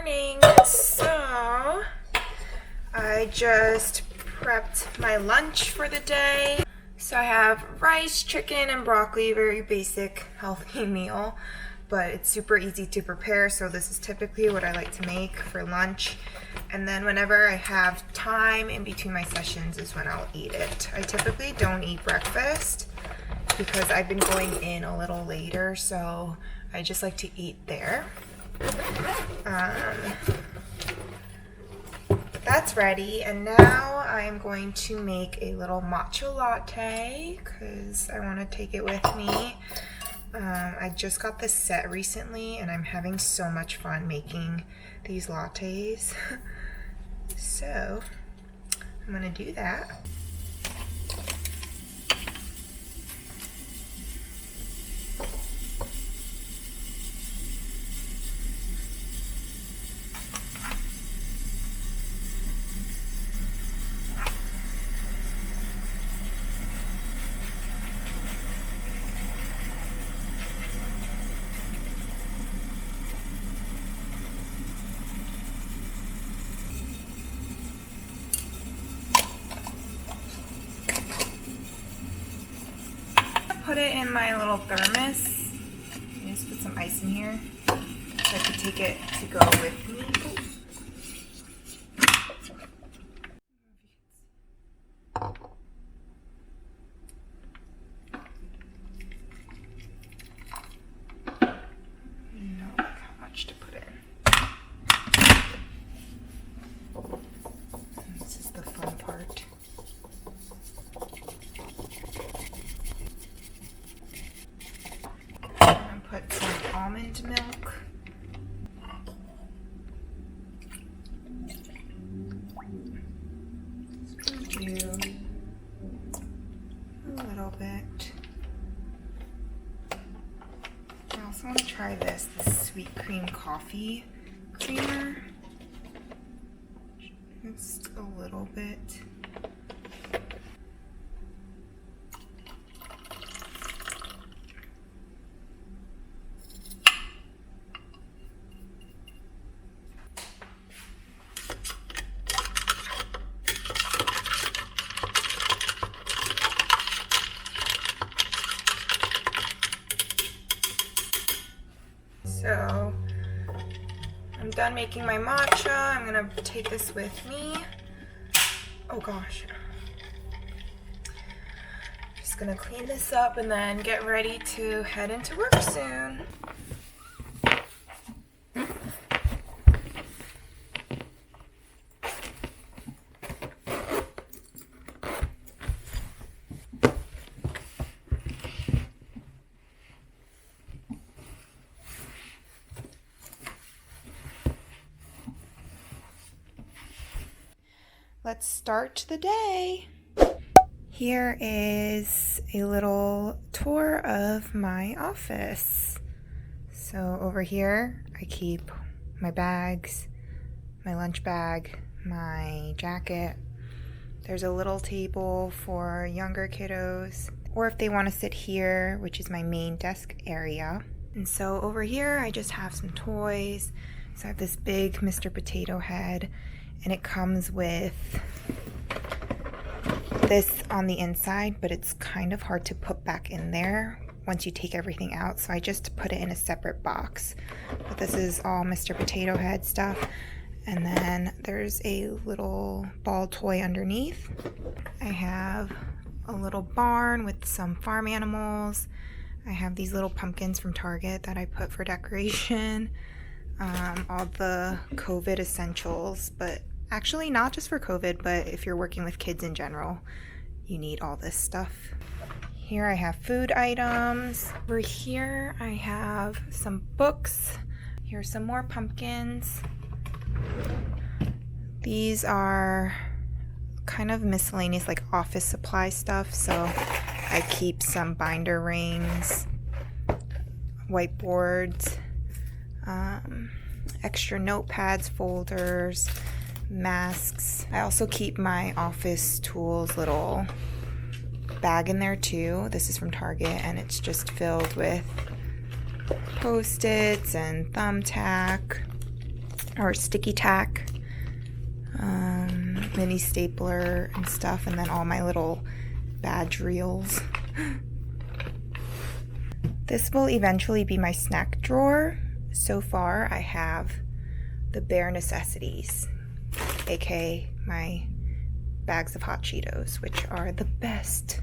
morning. So I just prepped my lunch for the day. So I have rice, chicken, and broccoli, very basic, healthy meal, but it's super easy to prepare. So this is typically what I like to make for lunch. And then whenever I have time in between my sessions is when I'll eat it. I typically don't eat breakfast because I've been going in a little later, so I just like to eat there. That's ready, and now I'm going to make a little matcha latte because I want to take it with me. I just got this set recently and I'm having so much fun making these lattes. So I'm going to do that. Put it in my little thermos. Just put some ice in here so I can take it to go with me. Not how much to put in. This is the fun part. Put some almond milk. Do a little bit. I also want to try this sweet cream coffee creamer. Just a little bit. So I'm done making my matcha. I'm gonna take this with me. Oh gosh. Just gonna clean this up and then get ready to head into work soon. Let's start the day. Here is a little tour of my office. So over here, I keep my bags, my lunch bag, my jacket. There's a little table for younger kiddos, or if they want to sit here, which is my main desk area. And so over here, I just have some toys. So I have this big Mr. Potato Head, and it comes with this on the inside, but it's kind of hard to put back in there once you take everything out, so I just put it in a separate box. But this is all Mr. Potato Head stuff, and then there's a little ball toy underneath. I have a little barn with some farm animals. I have these little pumpkins from Target that I put for decoration. All the COVID essentials, but actually not just for COVID, but if you're working with kids in general, you need all this stuff. Here I have food items. Over here I have some books. Here's some more pumpkins. These are kind of miscellaneous, like office supply stuff, so I keep some binder rings, whiteboards, extra notepads, folders, masks. I also keep my office tools little bag in there too. This is from Target, and it's just filled with Post-its and thumbtack. or sticky tack, mini stapler and stuff, and then all my little badge reels. This will eventually be my snack drawer. So far I have the bare necessities, aka my bags of hot Cheetos, which are the best.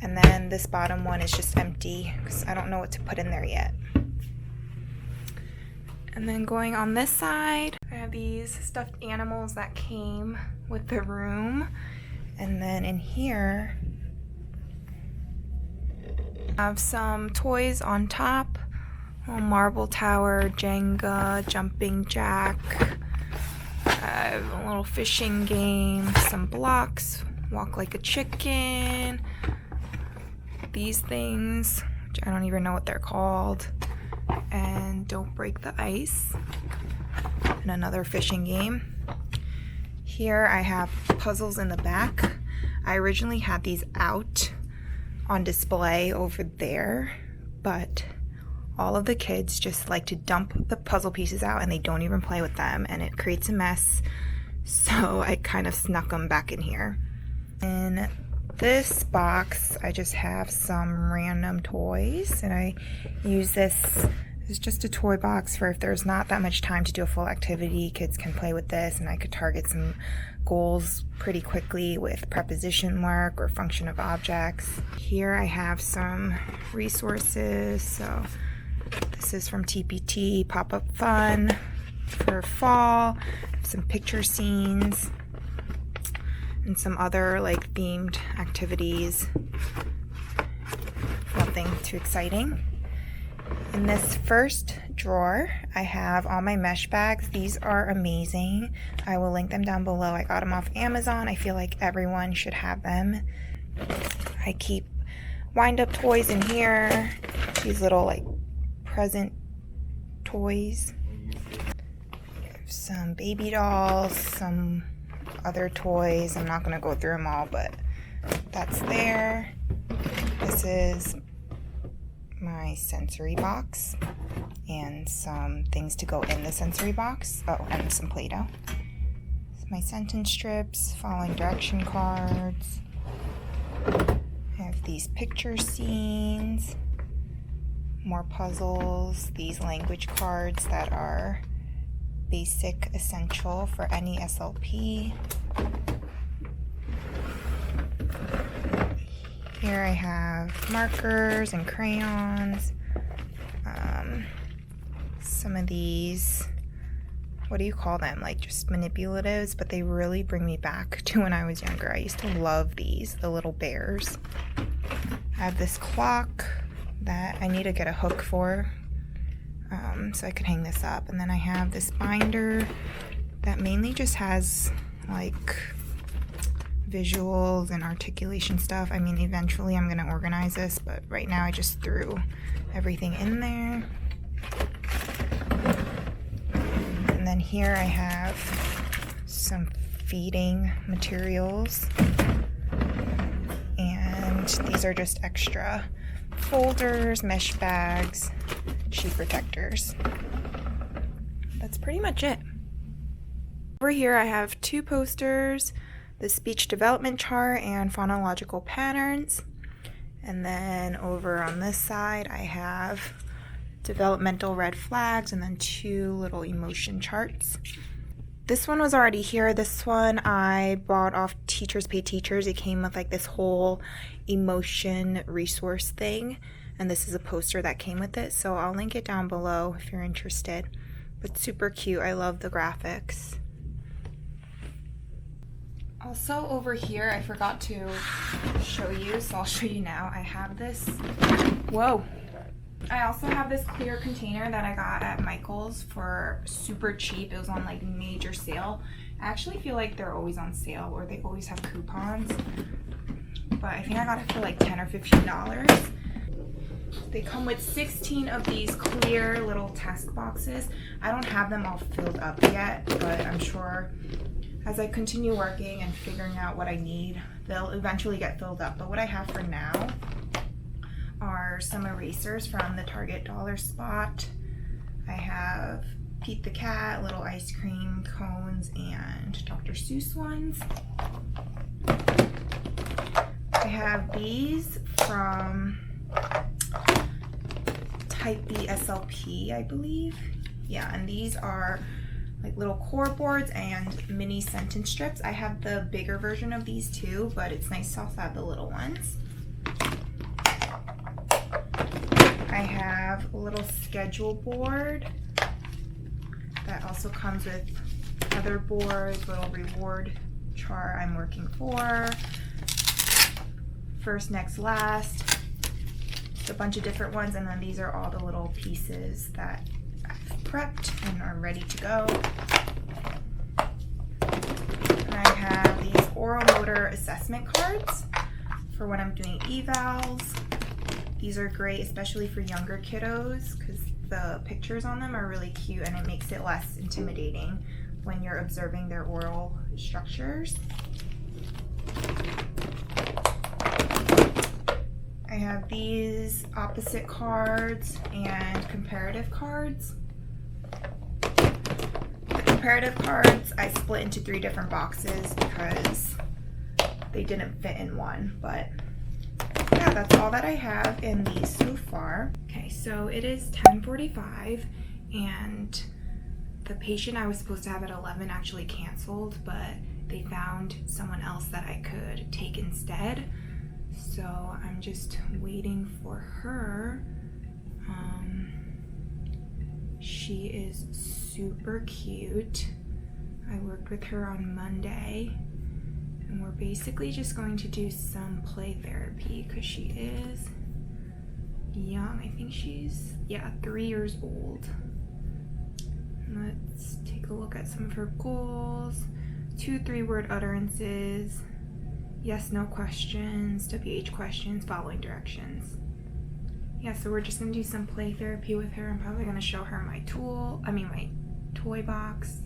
And then this bottom one is just empty because I don't know what to put in there yet. And then going on this side, I have these stuffed animals that came with the room. And then in here, I have some toys on top. A little marble tower, Jenga, jumping jack. I have a little fishing game, some blocks, walk like a chicken. These things, which I don't even know what they're called. And don't break the ice. And another fishing game. Here I have puzzles in the back. I originally had these out on display over there, but all of the kids just like to dump the puzzle pieces out and they don't even play with them, and it creates a mess. So I kind of snuck them back in here. In this box, I just have some random toys, and I use this as just a toy box for if there's not that much time to do a full activity, kids can play with this, and I could target some goals pretty quickly with preposition work or function of objects. Here I have some resources. So this is from TPT, Pop-Up Fun for fall, some picture scenes, and some other like themed activities. Nothing too exciting. In this first drawer, I have all my mesh bags. These are amazing. I will link them down below. I got them off Amazon. I feel like everyone should have them. I keep wind-up toys in here. These little like present toys. Some baby dolls, some other toys. I'm not going to go through them all, but that's there. This is my sensory box and some things to go in the sensory box. Oh, and some Play-Doh. My sentence strips, following direction cards. I have these picture scenes, more puzzles, these language cards that are basic, essential for any SLP. Here I have markers and crayons, some of these, what do you call them, like just manipulatives, but they really bring me back to when I was younger. I used to love these, the little bears. I have this clock that I need to get a hook for, so I could hang this up. And then I have this binder that mainly just has like visuals and articulation stuff. I mean, eventually I'm going to organize this, but right now I just threw everything in there. And then here I have some feeding materials, and these are just extra folders, mesh bags, sheet protectors. That's pretty much it. Over here I have two posters, the speech development chart and phonological patterns. And then over on this side I have developmental red flags and then two little emotion charts. This one was already here. This one I bought off Teachers Pay Teachers. It came with like this whole emotion resource thing, and this is a poster that came with it, so I'll link it down below if you're interested. But super cute. I love the graphics. Also over here, I forgot to show you, so I'll show you now. I have this, whoa. I also have this clear container that I got at Michael's for super cheap. It was on like major sale. I actually feel like they're always on sale, or they always have coupons. But I think I got it for like $10 or $15. They come with 16 of these clear little test boxes. I don't have them all filled up yet, but I'm sure as I continue working and figuring out what I need, they'll eventually get filled up. But what I have for now are some erasers from the Target dollar spot. I have Pete the Cat, little ice cream cones, and Dr. Seuss ones. I have these from Type B SLP, I believe. Yeah, and these are like little core boards and mini sentence strips. I have the bigger version of these too, but it's nice to also have the little ones. I have a little schedule board that also comes with other boards, little reward chart I'm working for, first, next, last, a bunch of different ones, and then these are all the little pieces that I've prepped and are ready to go. And I have these oral motor assessment cards for when I'm doing evals. These are great, especially for younger kiddos, because the pictures on them are really cute and it makes it less intimidating when you're observing their oral structures. I have these opposite cards and comparative cards. The comparative cards I split into 3 different boxes because they didn't fit in one, but yeah, that's all that I have in these so far. Okay, so it is 10:45 and the patient I was supposed to have at 11 actually canceled, but they found someone else that I could take instead. So I'm just waiting for her. She is super cute. I worked with her on Monday. And we're basically just going to do some play therapy because she is young. I think she's, 3 years old. Let's take a look at some of her goals. 2 3-word utterances, yes, no questions, WH questions, following directions. Yeah, so we're just gonna do some play therapy with her. I'm probably gonna show her my my toy box.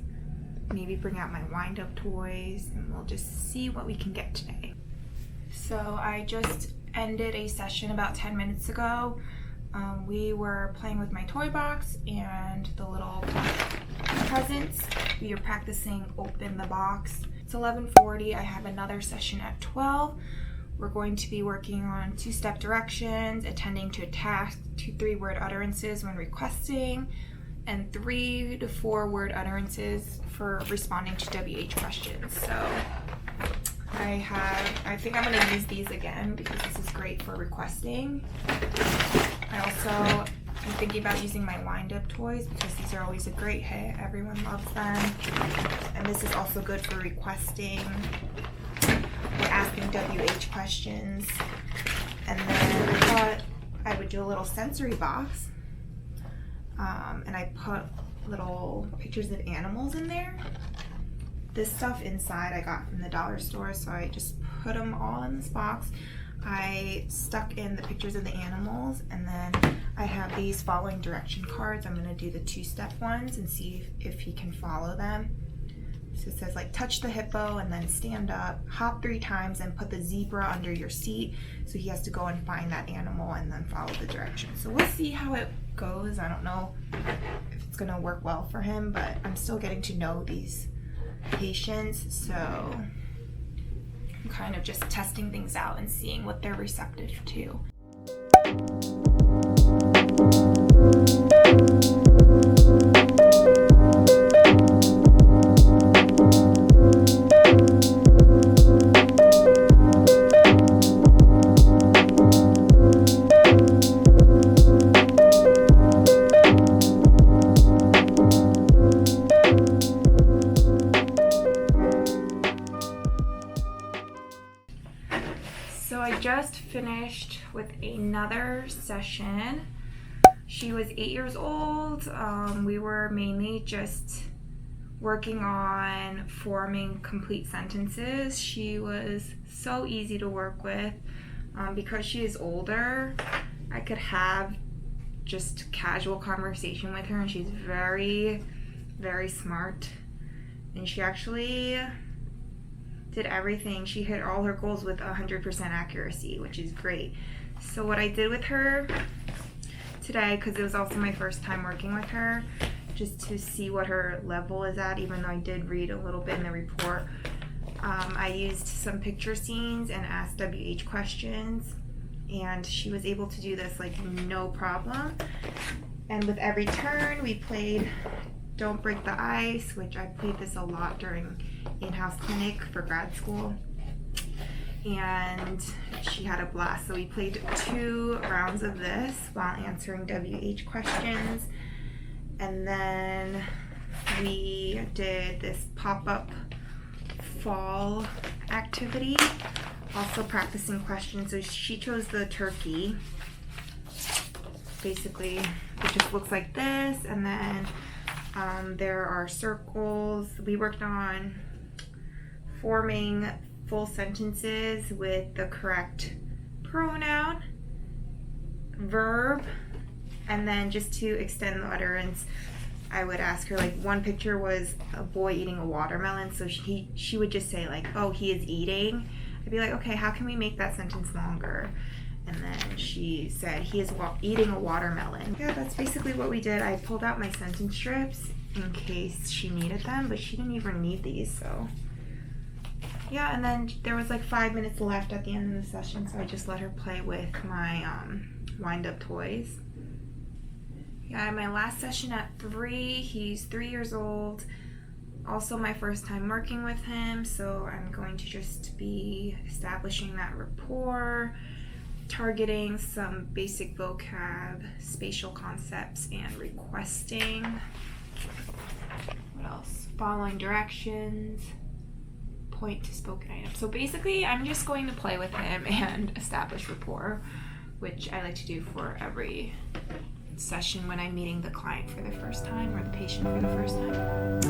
Maybe bring out my wind-up toys and we'll just see what we can get today. So I just ended a session about 10 minutes ago. We were playing with my toy box and the little presents. We are practicing open the box. It's 11:40. I have another session at 12. We're going to be working on 2-step directions, attending to a task, 2 3-word utterances when requesting, and 3 to 4-word utterances for responding to WH questions. So I think I'm gonna use these again because this is great for requesting. I also am thinking about using my wind-up toys because these are always a great hit. Everyone loves them. And this is also good for requesting or asking WH questions. And then I thought I would do a little sensory box. And I put little pictures of animals in there. This stuff inside I got from the dollar store, so I just put them all in this box. I stuck in the pictures of the animals, and then I have these following direction cards. I'm going to do the 2-step ones and see if he can follow them. So it says like touch the hippo and then stand up, hop 3 times and put the zebra under your seat. So he has to go and find that animal and then follow the directions. So we'll see how it goes. I don't know if it's gonna work well for him, but I'm still getting to know these patients. So I'm kind of just testing things out and seeing what they're receptive to. So I just finished with another session. She was 8 years old. We were mainly just working on forming complete sentences. She was so easy to work with. Because she is older, I could have just casual conversation with her, and she's very, very smart. And she actually did everything. She hit all her goals with 100% accuracy, which is great. So what I did with her today, because it was also my first time working with her, just to see what her level is at, even though I did read a little bit in the report. I used some picture scenes and asked WH questions, and she was able to do this like no problem. And with every turn, we played Don't Break the Ice, which I played this a lot during in-house clinic for grad school. And she had a blast. So we played 2 rounds of this while answering WH questions. And then we did this pop-up fall activity, also practicing questions. So she chose the turkey. Basically, it just looks like this, and then there are circles. We worked on forming full sentences with the correct pronoun, verb, and then just to extend the utterance, I would ask her, like, one picture was a boy eating a watermelon, so she would just say, like, oh, he is eating. I'd be like, okay, how can we make that sentence longer? And then she said, he is eating a watermelon. Yeah, that's basically what we did. I pulled out my sentence strips in case she needed them, but she didn't even need these, so. Yeah, and then there was like 5 minutes left at the end of the session, so I just let her play with my wind-up toys. Yeah, my last session at 3, he's 3 years old. Also my first time working with him, so I'm going to just be establishing that rapport, targeting some basic vocab, spatial concepts, and requesting. What else? Following directions, point to spoken items. So basically, I'm just going to play with him and establish rapport, which I like to do for every session when I'm meeting the client for the first time or the patient for the first time.